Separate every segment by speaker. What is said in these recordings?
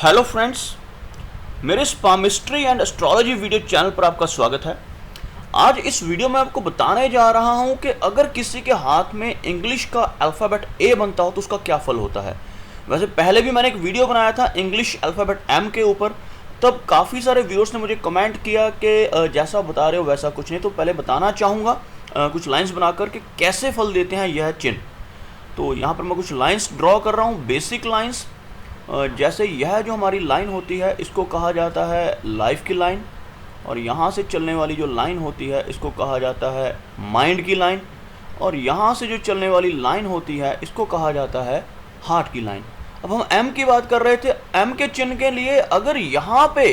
Speaker 1: Hello friends, मेरे स्पामिस्ट्री and astrology video channel पर आपका स्वागत है। आज इस वीडियो में आपको बताने जा रहा हूं कि अगर किसी के हाथ में इंग्लिश का अल्फ़ाबेट ए बनता हो तो उसका क्या फल होता है। वैसे पहले भी मैंने एक वीडियो बनाया था इंग्लिश अल्फ़ाबेट एम के ऊपर, तब काफ़ी सारे व्यूअर्स ने मुझे कमेंट किया कि जैसा बता रहे हो वैसा कुछ नहीं। तो पहले बताना चाहूँगा कुछ लाइन्स बनाकर कि कैसे फल देते हैं यह चिन्ह। तो यहाँ पर मैं कुछ लाइन्स ड्रॉ कर रहा हूँ, बेसिक लाइन्स। जैसे यह जो हमारी लाइन होती है इसको कहा जाता है लाइफ की लाइन, और यहाँ से चलने वाली जो लाइन होती है इसको कहा जाता है माइंड की लाइन, और यहाँ से जो चलने वाली लाइन होती है इसको कहा जाता है हार्ट की लाइन। अब हम एम की बात कर रहे थे। एम के चिन्ह के लिए अगर यहाँ पे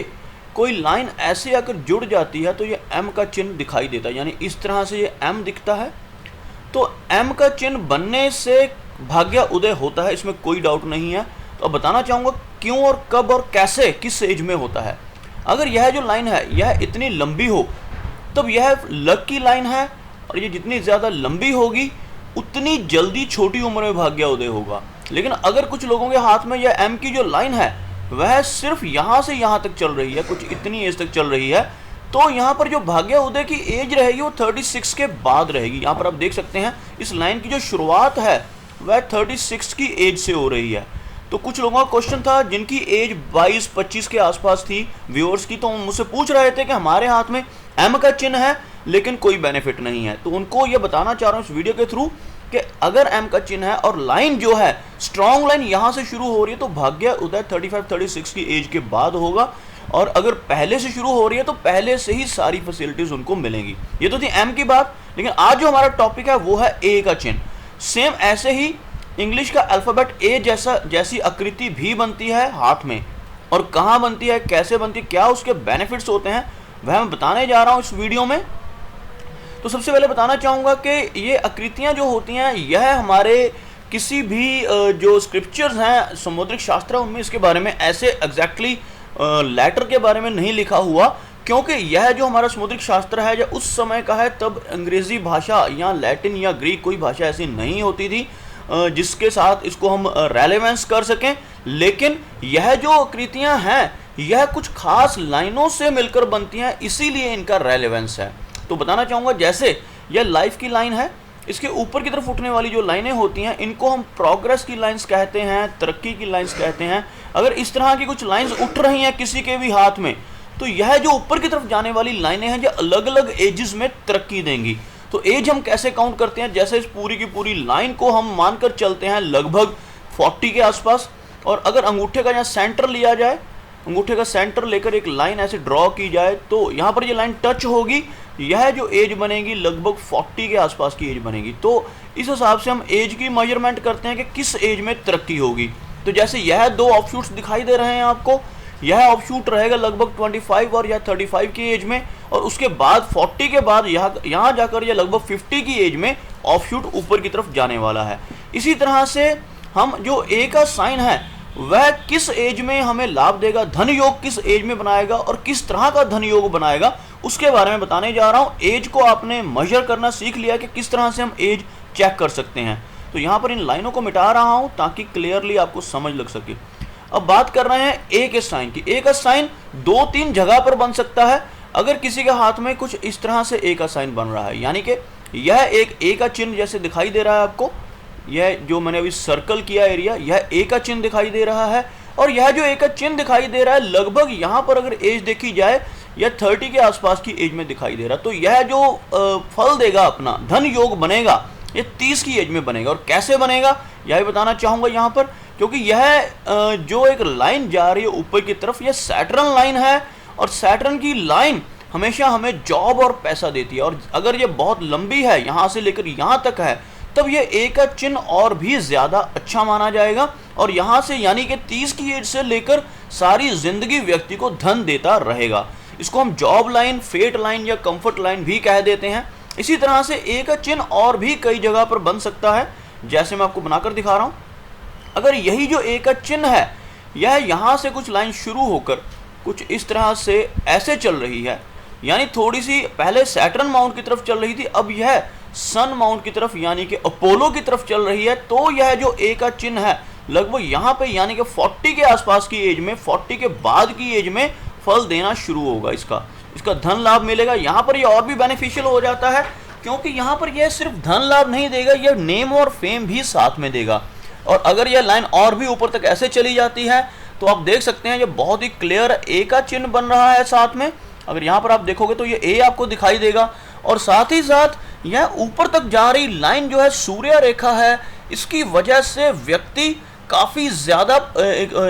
Speaker 1: कोई लाइन ऐसे आकर जुड़ जाती है तो ये एम का चिन्ह दिखाई देता है, यानी इस तरह से ये एम दिखता है। तो एम का चिन्ह बनने से भाग्य उदय होता है, इसमें कोई डाउट नहीं है। तो अब बताना चाहूँगा क्यों और कब और कैसे, किस एज में होता है। अगर यह जो लाइन है यह इतनी लंबी हो तब यह लक की लाइन है, और ये जितनी ज़्यादा लंबी होगी उतनी जल्दी छोटी उम्र में भाग्योदय होगा। लेकिन अगर कुछ लोगों के हाथ में यह एम की जो लाइन है वह सिर्फ यहाँ से यहाँ तक चल रही है, कुछ इतनी एज तक चल रही है, तो यहाँ पर जो भाग्योदय की एज रहेगी वो 36 के बाद रहेगी। यहाँ पर आप देख सकते हैं इस लाइन की जो शुरुआत है वह 36 की एज से हो रही है। तो कुछ लोगों का क्वेश्चन था जिनकी एज 22-25 के आसपास थी व्यूअर्स की, तो मुझसे पूछ रहे थे कि हमारे हाथ में एम का चिन्ह है लेकिन कोई बेनिफिट नहीं है। तो उनको ये बताना चाह रहा हूँ इस वीडियो के थ्रू कि अगर एम का चिन्ह है और लाइन जो है स्ट्रॉन्ग लाइन यहाँ से शुरू हो रही है तो भाग्य उदय 35-36 की एज के बाद होगा, और अगर पहले से शुरू हो रही है तो पहले से ही सारी फैसिलिटीज उनको मिलेंगी। ये तो थी एम की बात। लेकिन आज जो हमारा टॉपिक है वो है ए का चिन्ह। सेम ऐसे ही इंग्लिश का अल्फ़ाबेट ए जैसी आकृति भी बनती है हाथ में, और कहाँ बनती है, कैसे बनती है, क्या उसके बेनिफिट्स होते हैं, वह मैं बताने जा रहा हूँ इस वीडियो में। तो सबसे पहले बताना चाहूँगा कि ये आकृतियाँ जो होती हैं यह हमारे किसी भी जो स्क्रिप्चर्स हैं, समुद्रिक शास्त्र, उनमें इसके बारे में ऐसे एग्जैक्टली लेटर के बारे में नहीं लिखा हुआ, क्योंकि यह जो हमारा समुद्रिक शास्त्र है जो उस समय का है तब अंग्रेज़ी भाषा या लैटिन या ग्रीक कोई भाषा ऐसी नहीं होती थी जिसके साथ इसको हम रेलेवेंस कर सकें। लेकिन यह जो आकृतियां हैं यह कुछ खास लाइनों से मिलकर बनती हैं, इसीलिए इनका रेलेवेंस है। तो बताना चाहूँगा जैसे यह लाइफ की लाइन है, इसके ऊपर की तरफ उठने वाली जो लाइनें होती हैं इनको हम प्रोग्रेस की लाइंस कहते हैं, तरक्की की लाइंस कहते हैं। अगर इस तरह की कुछ लाइंस उठ रही हैं किसी के भी हाथ में तो यह जो ऊपर की तरफ जाने वाली लाइनें हैं जो अलग अलग एजेस में तरक्की देंगी। तो एज हम कैसे काउंट करते हैं, जैसे इस पूरी की पूरी लाइन को हम मानकर चलते हैं लगभग 40 के आसपास, और अगर अंगूठे का यहाँ सेंटर लिया जाए, अंगूठे का सेंटर लेकर एक लाइन ऐसे ड्रॉ की जाए तो यहाँ पर ये लाइन टच होगी, यह जो एज बनेगी लगभग 40 के आसपास की एज बनेगी। तो इस हिसाब से हम एज की मेजरमेंट करते हैं कि किस एज में तरक्की होगी। तो जैसे यह दो ऑफशूट्स दिखाई दे रहे हैं आपको, यह ऑफशूट रहेगा लगभग 25 और या 35 की एज में, और उसके बाद 40 के बाद यहाँ जाकर यह लगभग 50 की एज में ऑफशूट ऊपर की तरफ जाने वाला है। इसी तरह से हम जो ए का साइन है वह किस एज में हमें लाभ देगा, धन योग किस एज में बनाएगा और किस तरह का धन योग बनाएगा, उसके बारे में बताने जा रहा हूँ। एज को आपने मेजर करना सीख लिया कि किस तरह से हम एज चेक कर सकते हैं। तो यहाँ पर इन लाइनों को मिटा रहा हूँ ताकि क्लियरली आपको समझ लग सके। अब बात कर रहे हैं ए के साइन की। ए का साइन 2-3 जगह पर बन सकता है। अगर किसी के हाथ में कुछ इस तरह से ए का साइन बन रहा है, यानी कि यह एक ए का चिन्ह जैसे दिखाई दे रहा है आपको, यह जो मैंने अभी सर्कल किया एरिया, यह ए का चिन्ह दिखाई दे रहा है, और यह जो ए का चिन्ह दिखाई दे रहा है लगभग यहाँ पर अगर एज देखी जाए यह 30 के आसपास की एज में दिखाई दे रहा है। तो यह जो फल देगा अपना धन योग बनेगा ये 30 की एज में बनेगा। और कैसे बनेगा यह भी बताना चाहूँगा यहाँ पर, क्योंकि यह जो एक लाइन जा रही है ऊपर की तरफ यह सैटर्न लाइन है, और सैटर्न की लाइन हमेशा हमें जॉब और पैसा देती है। और अगर ये बहुत लंबी है, यहाँ से लेकर यहाँ तक है, तब ये ए का चिन्ह और भी ज़्यादा अच्छा माना जाएगा, और यहाँ से यानी कि 30 की एज से लेकर सारी जिंदगी व्यक्ति को धन देता रहेगा। इसको हम जॉब लाइन, फेट लाइन या कंफर्ट लाइन भी कह देते हैं। इसी तरह से ए का चिन्ह और भी कई जगह पर बन सकता है, जैसे मैं आपको बनाकर दिखा रहा हूँ। अगर यही जो ए का चिन्ह है यह यहाँ से कुछ लाइन शुरू होकर कुछ इस तरह से ऐसे चल रही है, यानी थोड़ी सी पहले सैटर्न माउंट की तरफ चल रही थी, अब यह सन माउंट की तरफ यानी कि अपोलो की तरफ चल रही है, तो यह जो ए का चिन्ह है लगभग यहाँ पे यानी कि 40 के आसपास की एज में, 40 के बाद की एज में फल देना शुरू होगा। इसका धन लाभ मिलेगा। यहाँ पर ये और भी बेनिफिशियल हो जाता है, क्योंकि यहाँ पर यह सिर्फ धन लाभ नहीं देगा, यह नेम और फेम भी साथ में देगा। और अगर यह लाइन और भी ऊपर तक ऐसे चली जाती है तो आप देख सकते हैं ये बहुत ही क्लियर ए का चिन्ह बन रहा है साथ में। अगर यहाँ पर आप देखोगे तो ये ए आपको दिखाई देगा, और साथ ही साथ यह ऊपर तक जा रही लाइन जो है सूर्य रेखा है, इसकी वजह से व्यक्ति काफ़ी ज़्यादा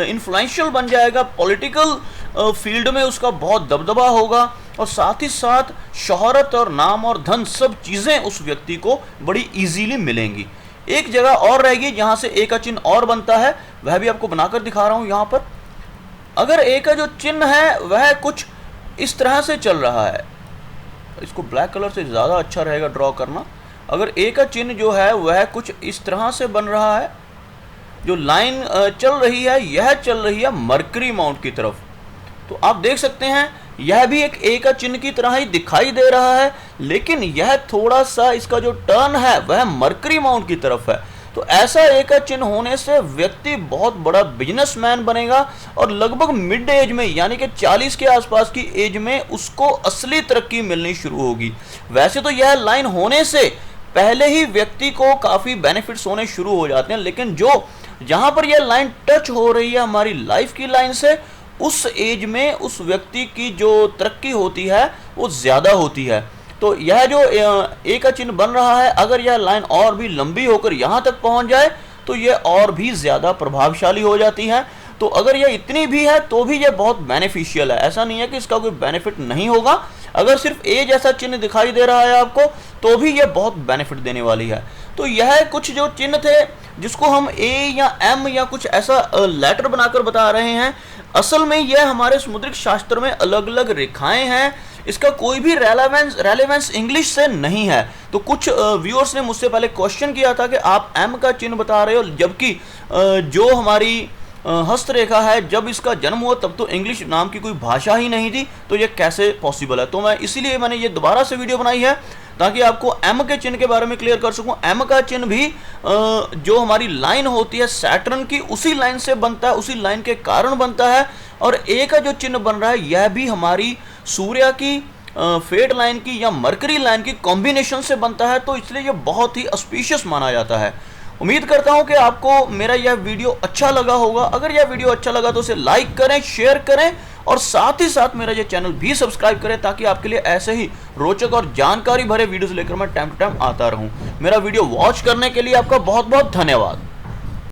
Speaker 1: इन्फ्लुएंशियल बन जाएगा। पॉलिटिकल फील्ड में उसका बहुत दबदबा होगा, और साथ ही साथ शोहरत और नाम और धन सब चीज़ें उस व्यक्ति को बड़ी इजीली मिलेंगी। एक जगह और रहेगी जहाँ से ए का चिन्ह और बनता है, वह भी आपको बनाकर दिखा रहा हूँ यहाँ पर। अगर ए का जो चिन्ह है वह कुछ इस तरह से चल रहा है, इसको ब्लैक कलर से ज़्यादा अच्छा रहेगा ड्रॉ करना। अगर ए का चिन्ह जो है वह कुछ इस तरह से बन रहा है, जो लाइन चल रही है यह चल रही है मरकरी माउंट की तरफ, तो आप देख सकते हैं यह भी एक ए का चिन्ह की तरह ही दिखाई दे रहा है, लेकिन यह थोड़ा सा इसका जो टर्न है वह मरकरी माउंट की तरफ है। तो ऐसा ए का चिन्ह होने से व्यक्ति बहुत बड़ा बिजनेसमैन बनेगा, और लगभग मिड एज में यानी कि 40 के आसपास की एज में उसको असली तरक्की मिलनी शुरू होगी। वैसे तो यह लाइन होने से पहले ही व्यक्ति को काफ़ी बेनिफिट्स होने शुरू हो जाते हैं, लेकिन जहाँ पर यह लाइन टच हो रही है हमारी लाइफ की लाइन से, उस एज में उस व्यक्ति की जो तरक्की होती है वो ज़्यादा होती है। तो यह जो ए का चिन्ह बन रहा है, अगर यह लाइन और भी लंबी होकर यहाँ तक पहुँच जाए तो यह और भी ज़्यादा प्रभावशाली हो जाती है। तो अगर यह इतनी भी है तो भी यह बहुत बेनिफिशियल है, ऐसा नहीं है कि इसका कोई बेनिफिट नहीं होगा। अगर सिर्फ ए जैसा चिन्ह दिखाई दे रहा है आपको तो भी यह बहुत बेनिफिट देने वाली है। तो यह कुछ जो चिन्ह थे जिसको हम ए या एम या कुछ ऐसा लेटर बनाकर बता रहे हैं, असल में यह हमारे समुद्रिक शास्त्र में अलग अलग रेखाएं हैं। इसका कोई भी रेलेवेंस इंग्लिश से नहीं है। तो कुछ व्यूअर्स ने मुझसे पहले क्वेश्चन किया था कि आप एम का चिन्ह बता रहे हो, जबकि जो हमारी हस्तरेखा है, जब इसका जन्म हुआ तब तो इंग्लिश नाम की कोई भाषा ही नहीं थी, तो ये कैसे पॉसिबल है। तो मैं इसीलिए मैंने ये दोबारा से वीडियो बनाई है ताकि आपको एम के चिन्ह के बारे में क्लियर कर सकूं। एम का चिन्ह भी जो हमारी लाइन होती है सैटर्न की, उसी लाइन से बनता है, उसी लाइन के कारण बनता है। और ए का जो चिन्ह बन रहा है यह भी हमारी सूर्य की फेट लाइन की या मरकरी लाइन की कॉम्बिनेशन से बनता है, तो इसलिए यह बहुत ही ऑस्पिशियस माना जाता है। उम्मीद करता हूं कि आपको मेरा यह वीडियो अच्छा लगा होगा। अगर यह वीडियो अच्छा लगा तो उसे लाइक करें, शेयर करें, और साथ ही साथ मेरा यह चैनल भी सब्सक्राइब करें, ताकि आपके लिए ऐसे ही रोचक और जानकारी भरे वीडियोस लेकर मैं टाइम टू टाइम आता रहूं। मेरा वीडियो वॉच करने के लिए आपका बहुत बहुत धन्यवाद।